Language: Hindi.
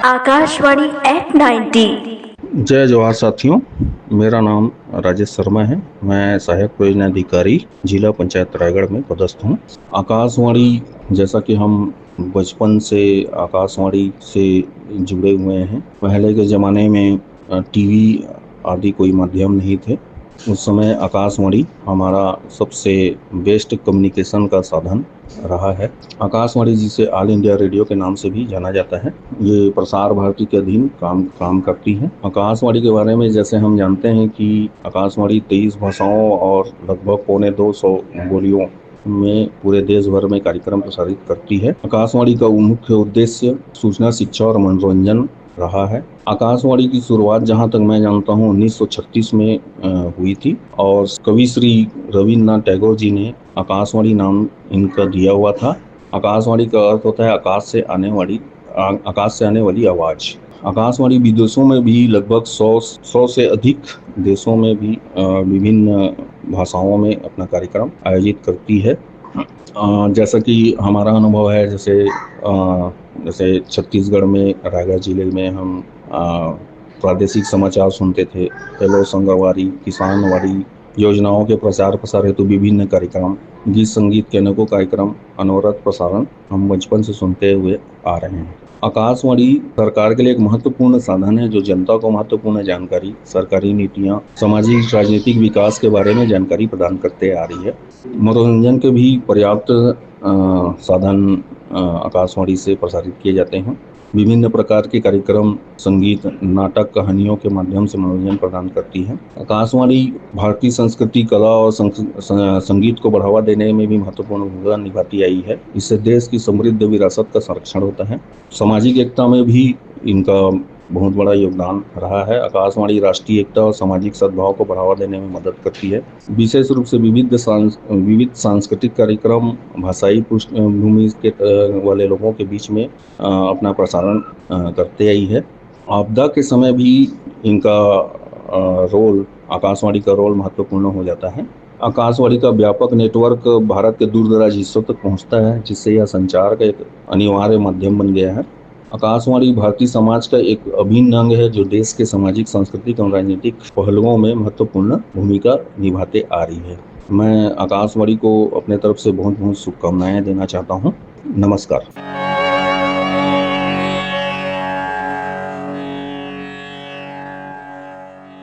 आकाशवाणी एट 90। जय जवाहर साथियों, मेरा नाम राजेश शर्मा है। मैं सहायक परियोजना अधिकारी जिला पंचायत रायगढ़ में पदस्थ हूँ। आकाशवाणी, जैसा कि हम बचपन से आकाशवाणी से जुड़े हुए हैं। पहले के ज़माने में टीवी आदि कोई माध्यम नहीं थे। उस समय आकाशवाणी हमारा सबसे बेस्ट कम्युनिकेशन का साधन रहा है। आकाशवाणी, जिसे ऑल इंडिया रेडियो के नाम से भी जाना जाता है, ये प्रसार भारती के अधीन काम करती है। आकाशवाणी के बारे में जैसे हम जानते हैं कि आकाशवाणी 23 भाषाओं और लगभग 250 बोलियों में पूरे देश भर में कार्यक्रम प्रसारित करती है। आकाशवाणी का मुख्य उद्देश्य सूचना, शिक्षा और मनोरंजन रहा है। आकाशवाणी की शुरुआत, जहां तक मैं जानता हूं, 1936 में हुई थी और कवि श्री रविन्द्रनाथ टैगोर जी ने आकाशवाणी नाम इनका दिया हुआ था। आकाशवाणी का अर्थ होता है आकाश से आने वाली आवाज़। आकाशवाणी विदेशों में भी लगभग 100 से अधिक देशों में भी विभिन्न भाषाओं में अपना कार्यक्रम आयोजित करती है। जैसा कि हमारा अनुभव है, जैसे छत्तीसगढ़ में रायगढ़ जिले में हम प्रादेशिक समाचार सुनते थे। हेलो संगवारी, किसानवाड़ी, योजनाओं के प्रचार प्रसार हेतु विभिन्न कार्यक्रम, गीत संगीत के अनेकों कार्यक्रम, अनवरत प्रसारण हम बचपन से सुनते हुए आ रहे हैं। आकाशवाणी सरकार के लिए एक महत्वपूर्ण साधन है, जो जनता को महत्वपूर्ण जानकारी, सरकारी नीतियां, सामाजिक राजनीतिक विकास के बारे में जानकारी प्रदान करते आ रही है। मनोरंजन के भी पर्याप्त साधन आकाशवाणी से प्रसारित किए जाते हैं। विभिन्न प्रकार के कार्यक्रम, संगीत, नाटक, कहानियों के माध्यम से मनोरंजन प्रदान करती है। आकाशवाणी भारतीय संस्कृति, कला और संगीत को बढ़ावा देने में भी महत्वपूर्ण भूमिका निभाती आई है। इससे देश की समृद्ध विरासत का संरक्षण होता है। सामाजिक एकता में भी इनका बहुत बड़ा योगदान रहा है। आकाशवाणी राष्ट्रीय एकता और सामाजिक सद्भाव को बढ़ावा देने में मदद करती है। विशेष रूप से विविध सांस्कृतिक कार्यक्रम भाषाई पृष्ठभूमि के वाले लोगों के बीच में अपना प्रसारण करते आई है। आपदा के समय भी इनका आकाशवाणी का रोल महत्वपूर्ण हो जाता है। आकाशवाणी का व्यापक नेटवर्क भारत के दूर दराज हिस्सों तक पहुंचता है, जिससे यह संचार का एक अनिवार्य माध्यम बन गया है। आकाशवाणी भारतीय समाज का एक अभिन्न अंग है, जो देश के सामाजिक, सांस्कृतिक और राजनीतिक पहलुओं में महत्वपूर्ण भूमिका निभाते आ रही है। मैं आकाशवाणी को अपने तरफ से बहुत बहुत शुभकामनाएं देना चाहता हूं। नमस्कार।